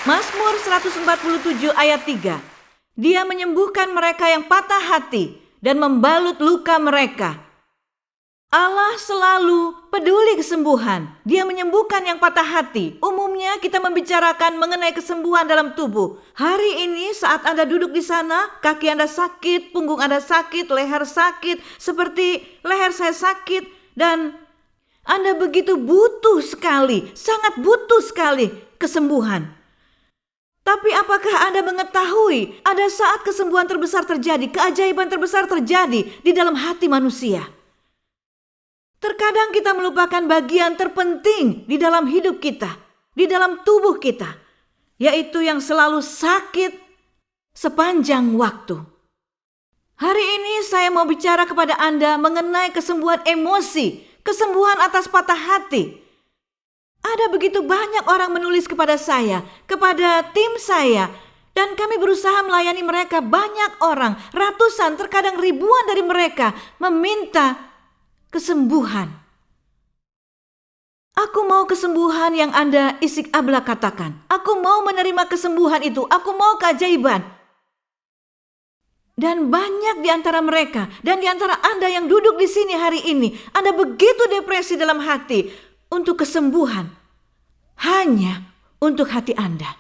Mazmur 147 ayat 3. Dia menyembuhkan mereka yang patah hati dan membalut luka mereka. Allah selalu peduli kesembuhan. Dia menyembuhkan yang patah hati. Umumnya kita membicarakan mengenai kesembuhan dalam tubuh. Hari ini saat Anda duduk di sana, kaki Anda sakit, punggung Anda sakit, leher sakit, seperti leher saya sakit, dan Anda begitu butuh sekali, sangat butuh sekali kesembuhan. Tapi apakah Anda mengetahui ada saat kesembuhan terbesar terjadi, keajaiban terbesar terjadi di dalam hati manusia? Terkadang kita melupakan bagian terpenting di dalam hidup kita, di dalam tubuh kita, yaitu yang selalu sakit sepanjang waktu. Hari ini saya mau bicara kepada Anda mengenai kesembuhan emosi, kesembuhan atas patah hati. Ada begitu banyak orang menulis kepada saya, kepada tim saya, dan kami berusaha melayani mereka. Banyak orang, ratusan, terkadang ribuan dari mereka meminta kesembuhan. Aku mau kesembuhan yang Anda isik ablak katakan. Aku mau menerima kesembuhan itu. Aku mau keajaiban. Dan banyak di antara mereka dan di antara Anda yang duduk di sini hari ini, Anda begitu depresi dalam hati untuk kesembuhan. Hanya untuk hati Anda.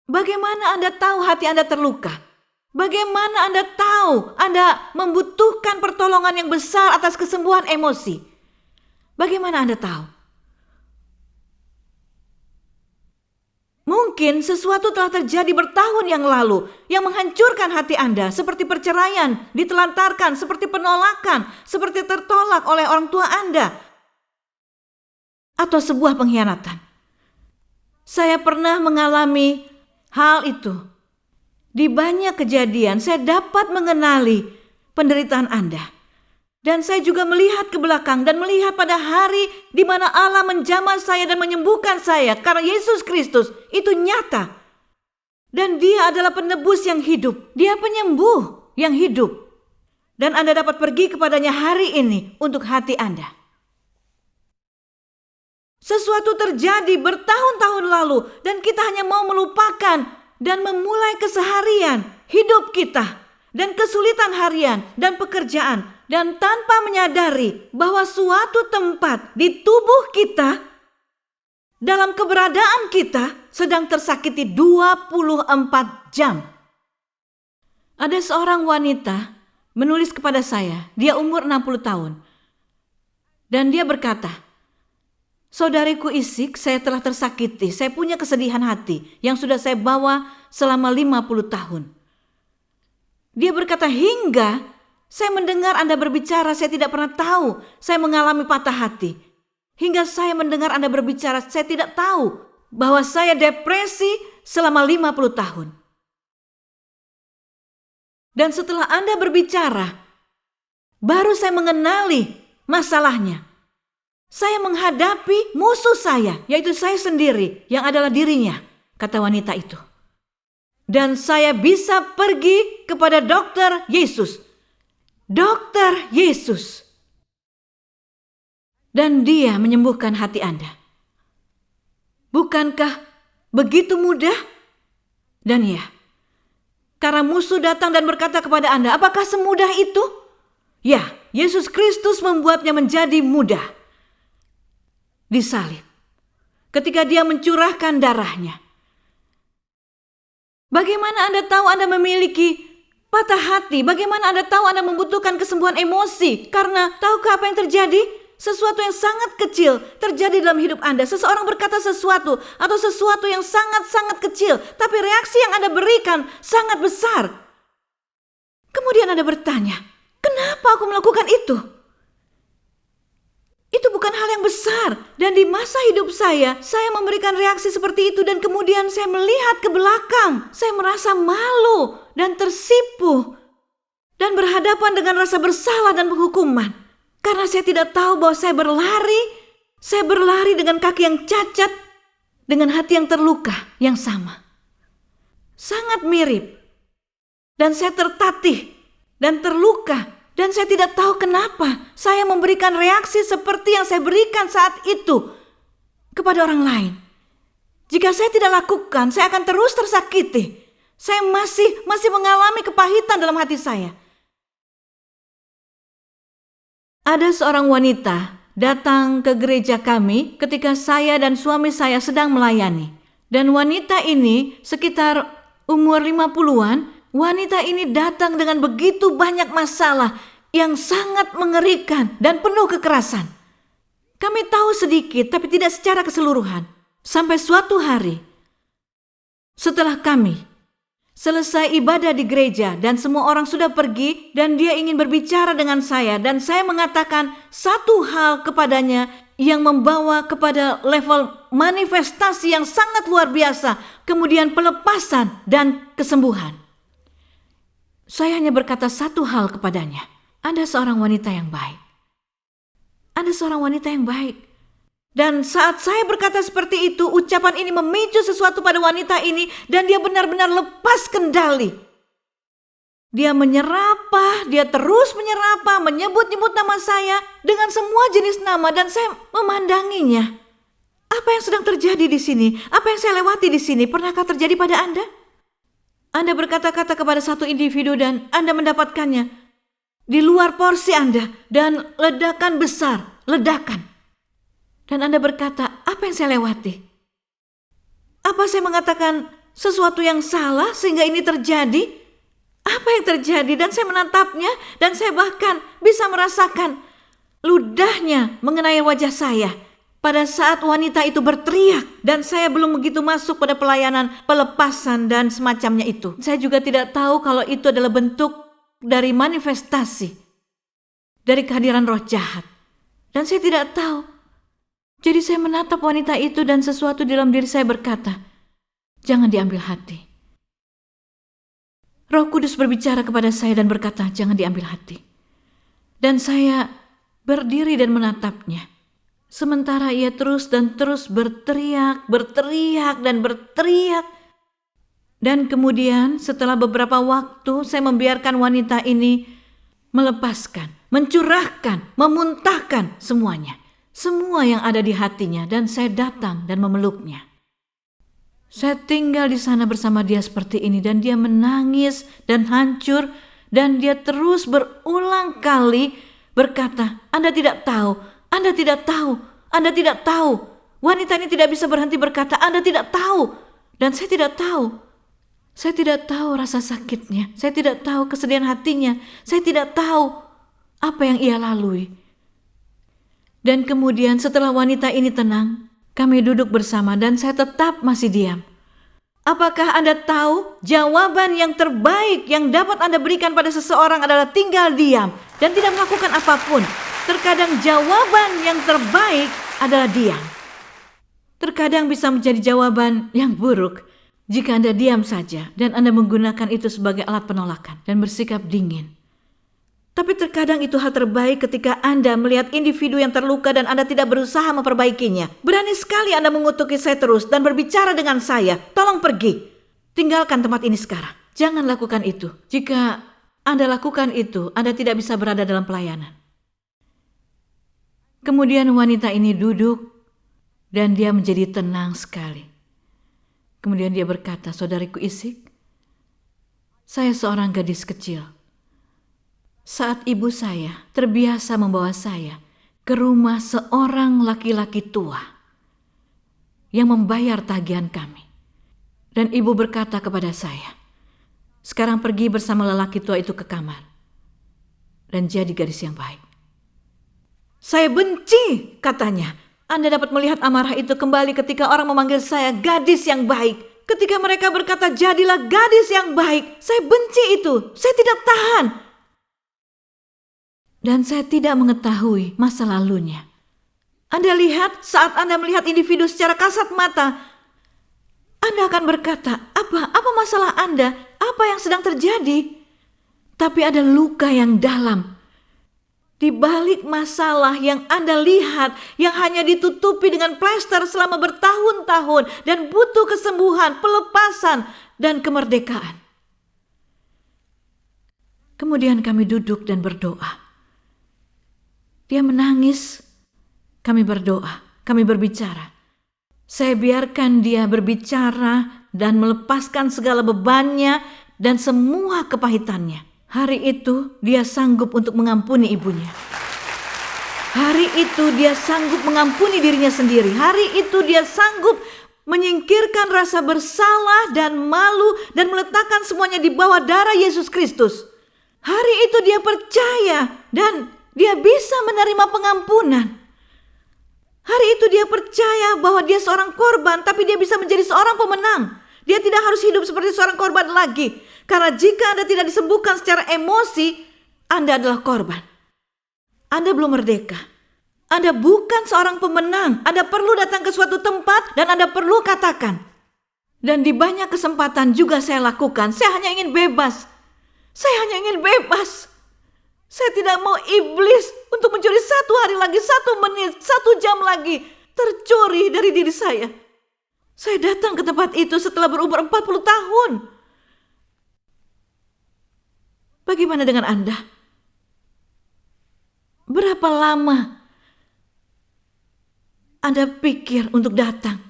Bagaimana Anda tahu hati Anda terluka? Bagaimana Anda tahu Anda membutuhkan pertolongan yang besar atas kesembuhan emosi? Bagaimana Anda tahu? Mungkin sesuatu telah terjadi bertahun yang lalu yang menghancurkan hati Anda, seperti perceraian, ditelantarkan, seperti penolakan, seperti tertolak oleh orang tua Anda, atau sebuah pengkhianatan. Saya pernah mengalami hal itu. Di banyak kejadian saya dapat mengenali penderitaan Anda. Dan saya juga melihat ke belakang dan melihat pada hari di mana Allah menjamah saya dan menyembuhkan saya karena Yesus Kristus itu nyata. Dan Dia adalah penebus yang hidup. Dia penyembuh yang hidup. Dan Anda dapat pergi kepadanya hari ini untuk hati Anda. Sesuatu terjadi bertahun-tahun lalu dan kita hanya mau melupakan dan memulai keseharian hidup kita dan kesulitan harian dan pekerjaan, dan tanpa menyadari bahwa suatu tempat di tubuh kita, dalam keberadaan kita, sedang tersakiti 24 jam. Ada seorang wanita menulis kepada saya, dia umur 60 tahun, dan dia berkata, "Saudariku Isik, saya telah tersakiti. Saya punya kesedihan hati yang sudah saya bawa selama 50 tahun. Dia berkata, hingga saya mendengar Anda berbicara, saya tidak pernah tahu saya mengalami patah hati. Hingga saya mendengar Anda berbicara, saya tidak tahu bahwa saya depresi selama 50 tahun. Dan setelah Anda berbicara, baru saya mengenali masalahnya. Saya menghadapi musuh saya, yaitu saya sendiri yang adalah dirinya," kata wanita itu. "Dan saya bisa pergi kepada dokter Yesus. Dokter Yesus. Dan Dia menyembuhkan hati Anda. Bukankah begitu mudah?" Dan ya, karena musuh datang dan berkata kepada Anda, apakah semudah itu? Ya, Yesus Kristus membuatnya menjadi mudah. Disalib, ketika Dia mencurahkan darahnya. Bagaimana Anda tahu Anda memiliki patah hati? Bagaimana Anda tahu Anda membutuhkan kesembuhan emosi? Karena tahukah apa yang terjadi? Sesuatu yang sangat kecil terjadi dalam hidup Anda. Seseorang berkata sesuatu atau sesuatu yang sangat-sangat kecil, tapi reaksi yang Anda berikan sangat besar. Kemudian Anda bertanya, kenapa aku melakukan itu? Itu bukan hal yang besar. Dan di masa hidup saya memberikan reaksi seperti itu. Dan kemudian saya melihat ke belakang. Saya merasa malu dan tersipu. Dan berhadapan dengan rasa bersalah dan penghukuman. Karena saya tidak tahu bahwa saya berlari dengan kaki yang cacat. Dengan hati yang terluka yang sama. Sangat mirip. Dan saya tertatih dan terluka. Dan saya tidak tahu kenapa saya memberikan reaksi seperti yang saya berikan saat itu kepada orang lain. Jika saya tidak lakukan, saya akan terus tersakiti. Saya masih mengalami kepahitan dalam hati saya. Ada seorang wanita datang ke gereja kami ketika saya dan suami saya sedang melayani. Dan wanita ini sekitar umur 50-an, wanita ini datang dengan begitu banyak masalah yang sangat mengerikan dan penuh kekerasan. Kami tahu sedikit tapi tidak secara keseluruhan. Sampai suatu hari, setelah kami selesai ibadah di gereja dan semua orang sudah pergi dan dia ingin berbicara dengan saya dan saya mengatakan satu hal kepadanya yang membawa kepada level manifestasi yang sangat luar biasa, kemudian pelepasan dan kesembuhan. Saya hanya berkata satu hal kepadanya, Anda seorang wanita yang baik. Anda seorang wanita yang baik. Dan saat saya berkata seperti itu, ucapan ini memicu sesuatu pada wanita ini dan dia benar-benar lepas kendali. Dia menyerapah, dia terus menyerapah, menyebut-nyebut nama saya dengan semua jenis nama dan saya memandanginya. Apa yang sedang terjadi di sini? Apa yang saya lewati di sini? Pernahkah terjadi pada Anda? Anda berkata-kata kepada satu individu dan Anda mendapatkannya di luar porsi Anda dan ledakan besar, ledakan. Dan Anda berkata, apa yang saya lewati? Apa saya mengatakan sesuatu yang salah sehingga ini terjadi? Apa yang terjadi? Dan saya menatapnya dan saya bahkan bisa merasakan ludahnya mengenai wajah saya. Pada saat wanita itu berteriak dan saya belum begitu masuk pada pelayanan pelepasan dan semacamnya itu. Saya juga tidak tahu kalau itu adalah bentuk dari manifestasi dari kehadiran roh jahat. Dan saya tidak tahu. Jadi saya menatap wanita itu dan sesuatu di dalam diri saya berkata, jangan diambil hati. Roh Kudus berbicara kepada saya dan berkata, jangan diambil hati. Dan saya berdiri dan menatapnya. Sementara ia terus dan terus berteriak. Dan kemudian setelah beberapa waktu saya membiarkan wanita ini melepaskan, mencurahkan, memuntahkan semuanya. Semua yang ada di hatinya dan saya datang dan memeluknya. Saya tinggal di sana bersama dia seperti ini dan dia menangis dan hancur dan dia terus berulang kali berkata, Anda tidak tahu, Anda tidak tahu, Anda tidak tahu. Wanita ini tidak bisa berhenti berkata, Anda tidak tahu. Dan saya tidak tahu. Saya tidak tahu rasa sakitnya. Saya tidak tahu kesedihan hatinya. Saya tidak tahu apa yang ia lalui. Dan kemudian setelah wanita ini tenang, kami duduk bersama dan saya tetap masih diam. Apakah Anda tahu jawaban yang terbaik yang dapat Anda berikan pada seseorang adalah tinggal diam dan tidak melakukan apapun. Terkadang jawaban yang terbaik adalah diam. Terkadang bisa menjadi jawaban yang buruk jika Anda diam saja dan Anda menggunakan itu sebagai alat penolakan dan bersikap dingin. Tapi terkadang itu hal terbaik ketika Anda melihat individu yang terluka dan Anda tidak berusaha memperbaikinya. Berani sekali Anda mengutuki saya terus dan berbicara dengan saya. Tolong pergi. Tinggalkan tempat ini sekarang. Jangan lakukan itu. Jika Anda lakukan itu, Anda tidak bisa berada dalam pelayanan. Kemudian wanita ini duduk dan dia menjadi tenang sekali. Kemudian dia berkata, saudariku Isik, saya seorang gadis kecil. Saat ibu saya terbiasa membawa saya ke rumah seorang laki-laki tua yang membayar tagihan kami. Dan ibu berkata kepada saya, sekarang pergi bersama lelaki tua itu ke kamar dan jadi gadis yang baik. Saya benci, katanya. Anda dapat melihat amarah itu kembali ketika orang memanggil saya gadis yang baik. Ketika mereka berkata jadilah gadis yang baik, saya benci itu. Saya tidak tahan. Dan saya tidak mengetahui masa lalunya. Anda lihat saat Anda melihat individu secara kasat mata, Anda akan berkata, apa masalah Anda? Apa yang sedang terjadi? Tapi ada luka yang dalam. Di balik masalah yang Anda lihat, yang hanya ditutupi dengan plester selama bertahun-tahun dan butuh kesembuhan, pelepasan, dan kemerdekaan. Kemudian kami duduk dan berdoa. Dia menangis, kami berdoa, kami berbicara. Saya biarkan dia berbicara dan melepaskan segala bebannya dan semua kepahitannya. Hari itu dia sanggup untuk mengampuni ibunya. Hari itu dia sanggup mengampuni dirinya sendiri. Hari itu dia sanggup menyingkirkan rasa bersalah dan malu dan meletakkan semuanya di bawah darah Yesus Kristus. Hari itu dia percaya dan dia bisa menerima pengampunan. Hari itu dia percaya bahwa dia seorang korban, tapi dia bisa menjadi seorang pemenang. Dia tidak harus hidup seperti seorang korban lagi. Karena jika Anda tidak disembuhkan secara emosi, Anda adalah korban. Anda belum merdeka. Anda bukan seorang pemenang. Anda perlu datang ke suatu tempat dan Anda perlu katakan. Dan di banyak kesempatan juga saya lakukan. Saya hanya ingin bebas. Saya hanya ingin bebas. Saya tidak mau iblis untuk mencuri 1 hari lagi, 1 menit, 1 jam lagi tercuri dari diri saya. Saya datang ke tempat itu setelah berumur 40 tahun. Bagaimana dengan Anda? Berapa lama Anda pikir untuk datang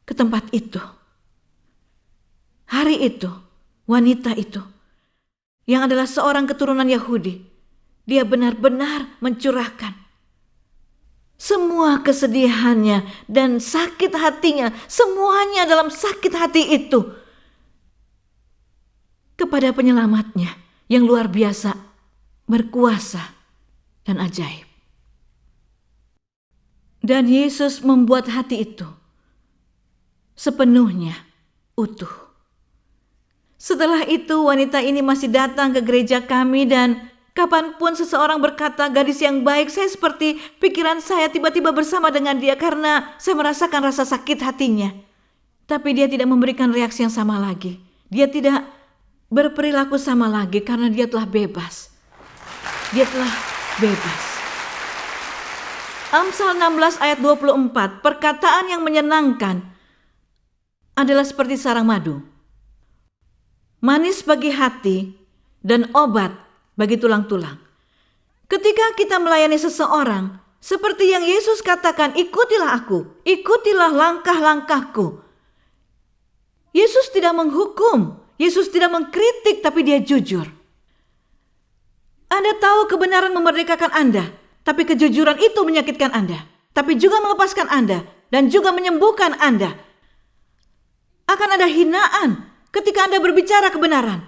ke tempat itu? Hari itu, wanita itu, yang adalah seorang keturunan Yahudi, dia benar-benar mencurahkan semua kesedihannya dan sakit hatinya, semuanya dalam sakit hati itu kepada penyelamatnya yang luar biasa, berkuasa dan ajaib. Dan Yesus membuat hati itu sepenuhnya utuh. Setelah itu wanita ini masih datang ke gereja kami dan kapanpun seseorang berkata gadis yang baik, saya seperti pikiran saya tiba-tiba bersama dengan dia karena saya merasakan rasa sakit hatinya. Tapi dia tidak memberikan reaksi yang sama lagi. Dia tidak berperilaku sama lagi karena dia telah bebas. Dia telah bebas. Amsal 16 ayat 24, perkataan yang menyenangkan adalah seperti sarang madu, manis bagi hati dan obat bagi tulang-tulang. Ketika kita melayani seseorang, seperti yang Yesus katakan, ikutilah aku, ikutilah langkah-langkahku. Yesus tidak menghukum, Yesus tidak mengkritik, tapi dia jujur. Anda tahu kebenaran memerdekakan Anda, tapi kejujuran itu menyakitkan Anda, tapi juga melepaskan Anda dan juga menyembuhkan Anda. Akan ada hinaan ketika Anda berbicara kebenaran.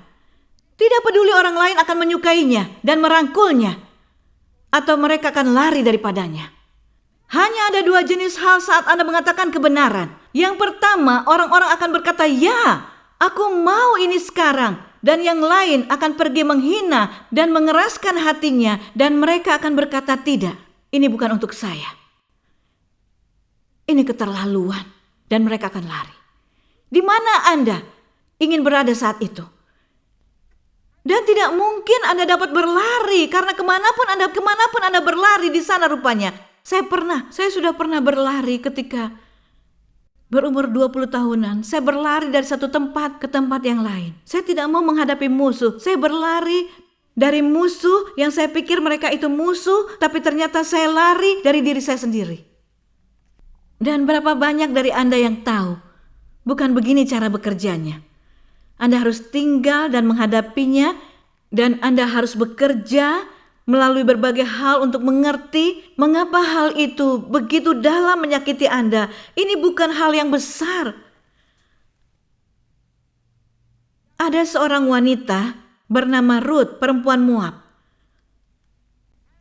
Tidak peduli orang lain akan menyukainya dan merangkulnya, atau mereka akan lari daripadanya. Hanya ada 2 jenis hal saat Anda mengatakan kebenaran. Yang pertama, orang-orang akan berkata, ya, aku mau ini sekarang. Dan yang lain akan pergi menghina dan mengeraskan hatinya, dan mereka akan berkata, tidak, ini bukan untuk saya. Ini keterlaluan, dan mereka akan lari. Di mana Anda ingin berada saat itu? Dan tidak mungkin Anda dapat berlari karena kemanapun Anda berlari di sana rupanya. Saya sudah pernah berlari ketika berumur 20 tahunan. Saya berlari dari satu tempat ke tempat yang lain. Saya tidak mau menghadapi musuh. Saya berlari dari musuh yang saya pikir mereka itu musuh, tapi ternyata saya lari dari diri saya sendiri. Dan berapa banyak dari Anda yang tahu, bukan begini cara bekerjanya. Anda harus tinggal dan menghadapinya, dan Anda harus bekerja melalui berbagai hal untuk mengerti mengapa hal itu begitu dalam menyakiti Anda. Ini bukan hal yang besar. Ada seorang wanita bernama Ruth, perempuan Moab.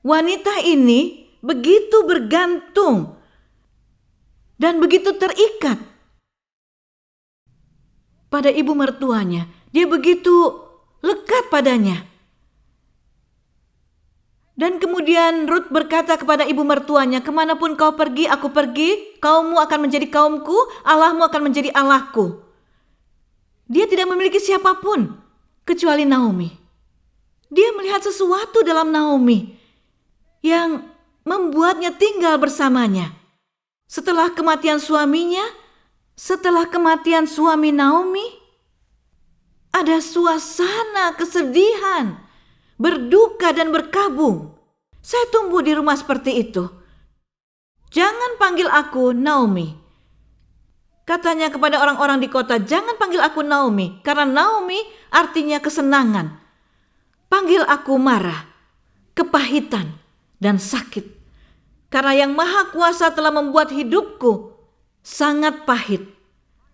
Wanita ini begitu bergantung dan begitu terikat pada ibu mertuanya. Dia begitu lekat padanya. Dan kemudian Ruth berkata kepada ibu mertuanya, kemanapun kau pergi, aku pergi, kaummu akan menjadi kaumku, Allahmu akan menjadi Allahku. Dia tidak memiliki siapapun kecuali Naomi. Dia melihat sesuatu dalam Naomi yang membuatnya tinggal bersamanya. Setelah kematian suami Naomi, ada suasana kesedihan, berduka dan berkabung. Saya tumbuh di rumah seperti itu. Jangan panggil aku Naomi. Katanya kepada orang-orang di kota, "Jangan panggil aku Naomi, karena Naomi artinya kesenangan. Panggil aku Mara, kepahitan dan sakit. Karena Yang Maha Kuasa telah membuat hidupku sangat pahit.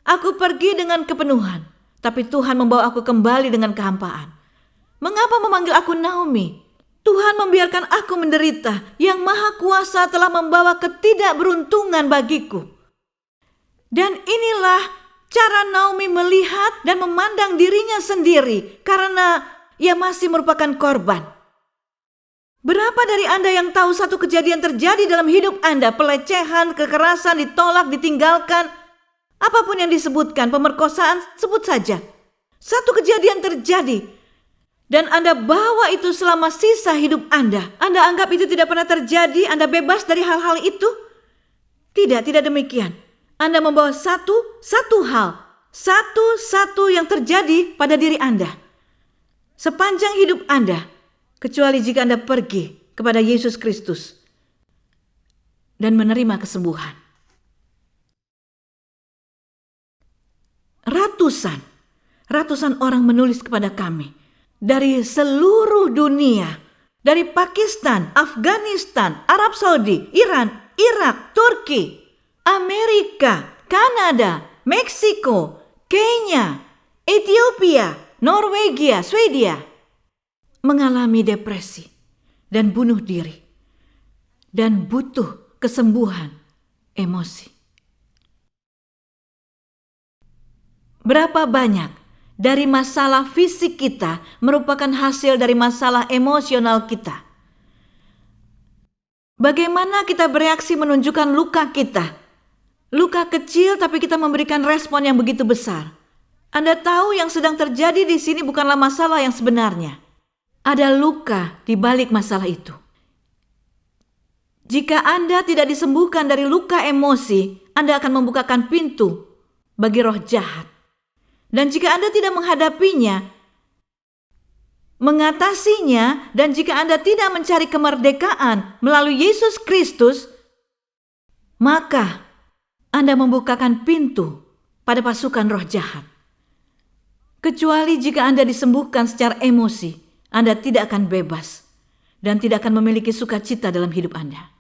Aku pergi dengan kepenuhan, tapi Tuhan membawa aku kembali dengan kehampaan. Mengapa memanggil aku Naomi? Tuhan membiarkan aku menderita. Yang Maha Kuasa telah membawa ketidakberuntungan bagiku." Dan inilah cara Naomi melihat dan memandang dirinya sendiri karena ia masih merupakan korban. Berapa dari Anda yang tahu satu kejadian terjadi dalam hidup Anda, pelecehan, kekerasan, ditolak, ditinggalkan, apapun yang disebutkan, pemerkosaan, sebut saja. Satu kejadian terjadi dan Anda bawa itu selama sisa hidup Anda. Anda anggap itu tidak pernah terjadi, Anda bebas dari hal-hal itu? Tidak demikian. Anda membawa satu hal, satu yang terjadi pada diri Anda sepanjang hidup Anda, kecuali jika Anda pergi kepada Yesus Kristus dan menerima kesembuhan. Ratusan orang menulis kepada kami dari seluruh dunia, dari Pakistan, Afghanistan, Arab Saudi, Iran, Irak, Turki, Amerika, Kanada, Meksiko, Kenya, Ethiopia, Norwegia, Swedia mengalami depresi dan bunuh diri dan butuh kesembuhan emosi. Berapa banyak dari masalah fisik kita merupakan hasil dari masalah emosional kita? Bagaimana kita bereaksi menunjukkan luka kita? Luka kecil tapi kita memberikan respon yang begitu besar. Anda tahu yang sedang terjadi di sini bukanlah masalah yang sebenarnya. Ada luka di balik masalah itu. Jika Anda tidak disembuhkan dari luka emosi, Anda akan membukakan pintu bagi roh jahat. Dan jika Anda tidak menghadapinya, mengatasinya, dan jika Anda tidak mencari kemerdekaan melalui Yesus Kristus, maka Anda membukakan pintu pada pasukan roh jahat. Kecuali jika Anda disembuhkan secara emosi, Anda tidak akan bebas dan tidak akan memiliki sukacita dalam hidup Anda.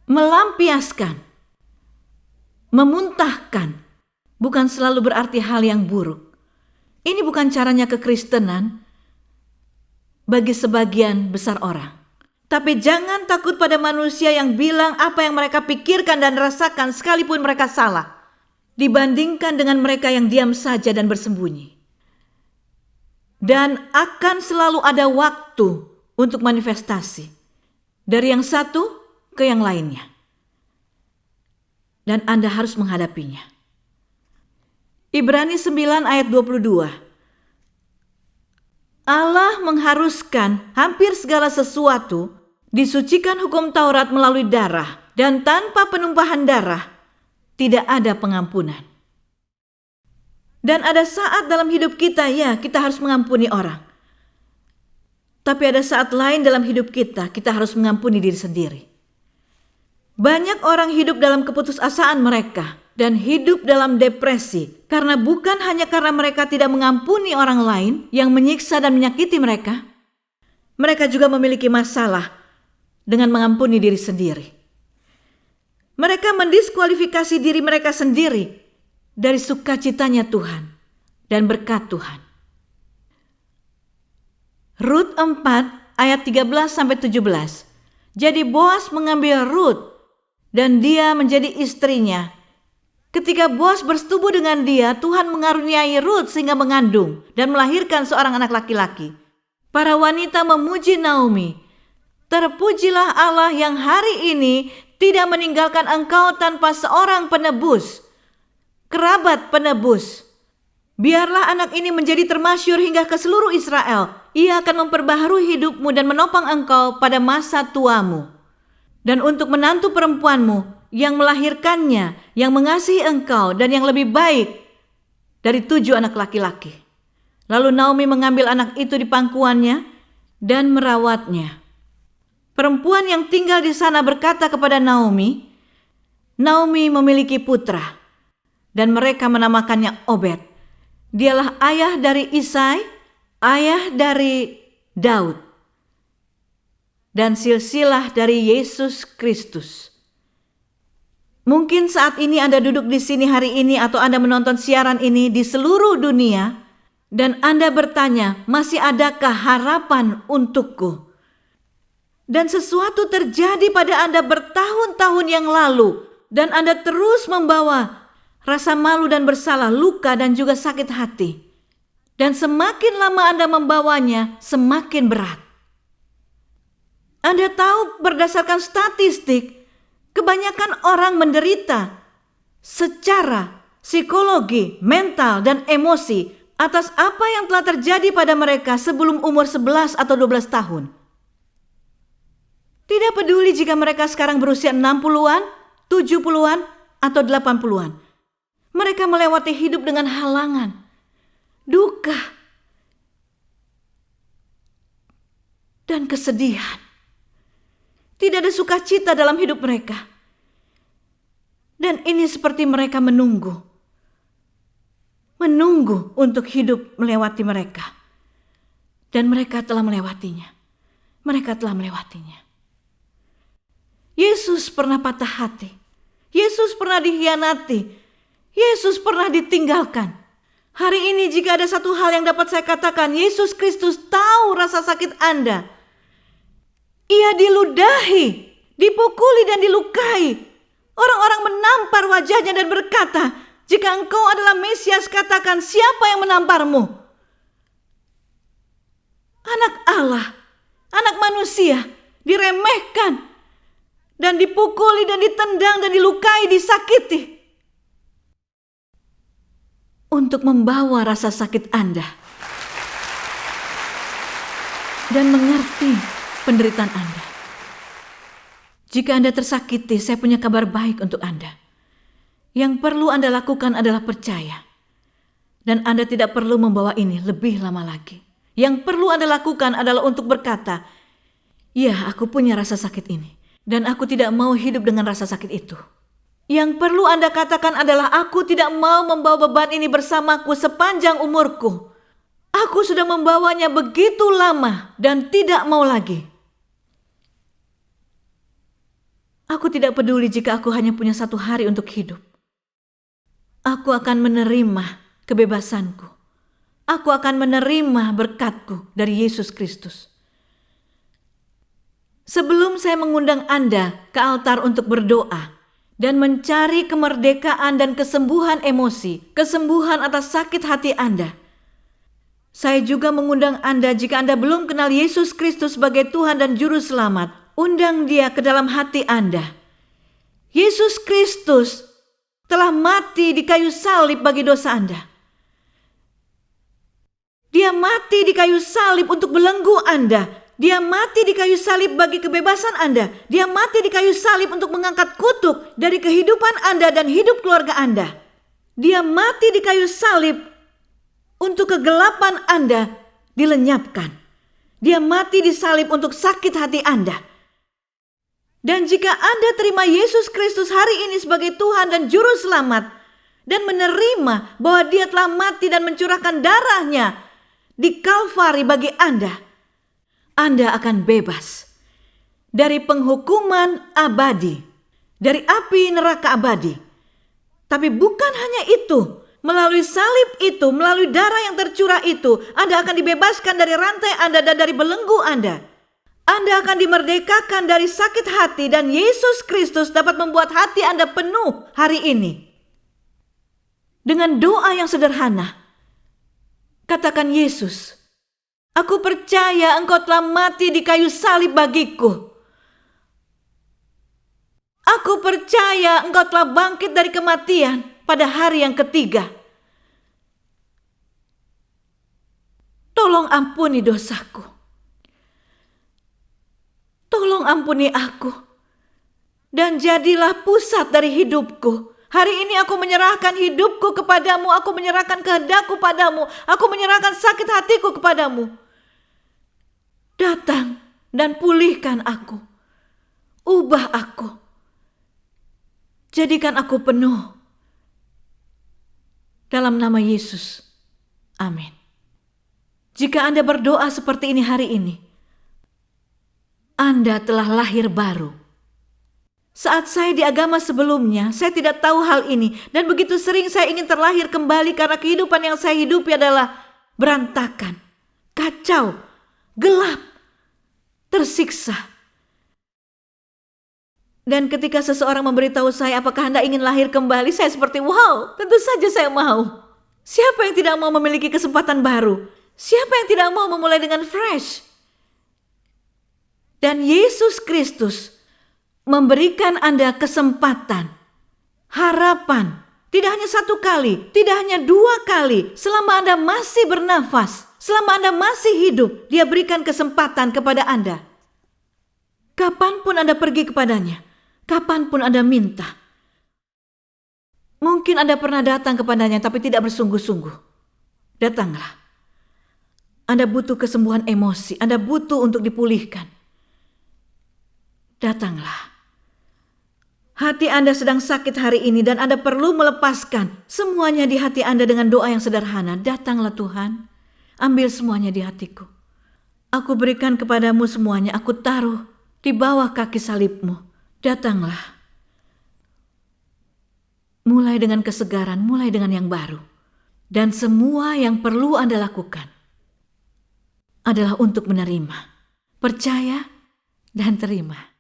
Melampiaskan, memuntahkan, bukan selalu berarti hal yang buruk. Ini bukan caranya kekristenan bagi sebagian besar orang. Tapi jangan takut pada manusia yang bilang apa yang mereka pikirkan dan rasakan sekalipun mereka salah, dibandingkan dengan mereka yang diam saja dan bersembunyi. Dan akan selalu ada waktu untuk manifestasi dari yang satu ke yang lainnya. Dan Anda harus menghadapinya. Ibrani 9 ayat 22. Allah mengharuskan hampir segala sesuatu disucikan hukum Taurat melalui darah, dan tanpa penumpahan darah tidak ada pengampunan. Dan ada saat dalam hidup kita, ya, kita harus mengampuni orang. Tapi ada saat lain dalam hidup kita harus mengampuni diri sendiri. Banyak orang hidup dalam keputusasaan mereka dan hidup dalam depresi karena bukan hanya karena mereka tidak mengampuni orang lain yang menyiksa dan menyakiti mereka. Mereka juga memiliki masalah dengan mengampuni diri sendiri. Mereka mendiskualifikasi diri mereka sendiri dari sukacitanya Tuhan dan berkat Tuhan. Rut 4 ayat 13-17. Jadi Boas mengambil Rut dan dia menjadi istrinya. Ketika Boas bersetubuh dengan dia, Tuhan mengaruniai Rut sehingga mengandung dan melahirkan seorang anak laki-laki. Para wanita memuji Naomi. Terpujilah Allah yang hari ini tidak meninggalkan engkau tanpa seorang penebus, kerabat penebus. Biarlah anak ini menjadi termasyur hingga ke seluruh Israel. Ia akan memperbaharui hidupmu dan menopang engkau pada masa tuamu. Dan untuk menantu perempuanmu yang melahirkannya, yang mengasihi engkau dan yang lebih baik dari 7 anak laki-laki. Lalu Naomi mengambil anak itu di pangkuannya dan merawatnya. Perempuan yang tinggal di sana berkata kepada Naomi, Naomi memiliki putra dan mereka menamakannya Obed. Dialah ayah dari Isai, ayah dari Daud, dan silsilah dari Yesus Kristus. Mungkin saat ini Anda duduk di sini hari ini atau Anda menonton siaran ini di seluruh dunia dan Anda bertanya, masih adakah harapan untukku? Dan sesuatu terjadi pada Anda bertahun-tahun yang lalu dan Anda terus membawa rasa malu dan bersalah, luka dan juga sakit hati. Dan semakin lama Anda membawanya, semakin berat. Anda tahu berdasarkan statistik, kebanyakan orang menderita secara psikologi, mental, dan emosi atas apa yang telah terjadi pada mereka sebelum umur 11 atau 12 tahun. Tidak peduli jika mereka sekarang berusia 60-an, 70-an, atau 80-an. Mereka melewati hidup dengan halangan, duka, dan kesedihan. Tidak ada sukacita dalam hidup mereka. Dan ini seperti mereka menunggu untuk hidup melewati mereka. Dan mereka telah melewatinya. Yesus pernah patah hati. Yesus pernah dikhianati. Yesus pernah ditinggalkan. Hari ini jika ada satu hal yang dapat saya katakan, Yesus Kristus tahu rasa sakit Anda. Ia diludahi, dipukuli dan dilukai. Orang-orang menampar wajahnya dan berkata, jika engkau adalah Mesias, katakan siapa yang menamparmu? Anak Allah, anak manusia, diremehkan dan dipukuli dan ditendang dan dilukai, disakiti. Untuk membawa rasa sakit Anda dan mengerti penderitaan Anda. Jika Anda tersakiti, saya punya kabar baik untuk Anda. Yang perlu Anda lakukan adalah percaya. Dan Anda tidak perlu membawa ini lebih lama lagi. Yang perlu Anda lakukan adalah untuk berkata, ya, aku punya rasa sakit ini. Dan aku tidak mau hidup dengan rasa sakit itu. Yang perlu Anda katakan adalah aku tidak mau membawa beban ini bersamaku sepanjang umurku. Aku sudah membawanya begitu lama dan tidak mau lagi. Aku tidak peduli jika aku hanya punya 1 hari untuk hidup. Aku akan menerima kebebasanku. Aku akan menerima berkatku dari Yesus Kristus. Sebelum saya mengundang Anda ke altar untuk berdoa dan mencari kemerdekaan dan kesembuhan emosi, kesembuhan atas sakit hati Anda, saya juga mengundang Anda jika Anda belum kenal Yesus Kristus sebagai Tuhan dan Juru Selamat, undang Dia ke dalam hati Anda. Yesus Kristus telah mati di kayu salib bagi dosa Anda. Dia mati di kayu salib untuk belenggu Anda. Dia mati di kayu salib bagi kebebasan Anda. Dia mati di kayu salib untuk mengangkat kutuk dari kehidupan Anda dan hidup keluarga Anda. Dia mati di kayu salib untuk kegelapan Anda dilenyapkan. Dia mati di salib untuk sakit hati Anda. Dan jika Anda terima Yesus Kristus hari ini sebagai Tuhan dan Juru Selamat dan menerima bahwa Dia telah mati dan mencurahkan darahnya di Kalvari bagi Anda akan bebas dari penghukuman abadi, dari api neraka abadi. Tapi bukan hanya itu, melalui salib itu, melalui darah yang tercurah itu, Anda akan dibebaskan dari rantai Anda dan dari belenggu Anda. Anda akan dimerdekakan dari sakit hati dan Yesus Kristus dapat membuat hati Anda penuh hari ini. Dengan doa yang sederhana, katakan, Yesus, aku percaya Engkau telah mati di kayu salib bagiku. Aku percaya Engkau telah bangkit dari kematian pada hari yang ketiga. Tolong ampuni dosaku. Tolong ampuni aku. Dan jadilah pusat dari hidupku. Hari ini aku menyerahkan hidupku kepadamu. Aku menyerahkan kehendakku padamu. Aku menyerahkan sakit hatiku kepadamu. Datang dan pulihkan aku. Ubah aku. Jadikan aku penuh dalam nama Yesus. Amin. Jika Anda berdoa seperti ini hari ini, Anda telah lahir baru. Saat saya di agama sebelumnya, saya tidak tahu hal ini. Dan begitu sering saya ingin terlahir kembali karena kehidupan yang saya hidupi adalah berantakan, kacau, gelap, tersiksa. Dan ketika seseorang memberitahu saya, apakah Anda ingin lahir kembali? Saya seperti, wow, tentu saja saya mau. Siapa yang tidak mau memiliki kesempatan baru? Siapa yang tidak mau memulai dengan fresh? Dan Yesus Kristus memberikan Anda kesempatan, harapan, tidak hanya satu kali, tidak hanya dua kali, selama Anda masih bernafas, selama Anda masih hidup, Dia berikan kesempatan kepada Anda. Kapanpun Anda pergi kepadanya, kapanpun Anda minta. Mungkin Anda pernah datang kepadanya tapi tidak bersungguh-sungguh. Datanglah. Anda butuh kesembuhan emosi, Anda butuh untuk dipulihkan. Datanglah. Hati Anda sedang sakit hari ini dan Anda perlu melepaskan semuanya di hati Anda dengan doa yang sederhana. Datanglah Tuhan, ambil semuanya di hatiku. Aku berikan kepadamu semuanya, aku taruh di bawah kaki salibmu. Datanglah. Mulai dengan kesegaran, mulai dengan yang baru. Dan semua yang perlu Anda lakukan adalah untuk menerima, percaya, dan terima.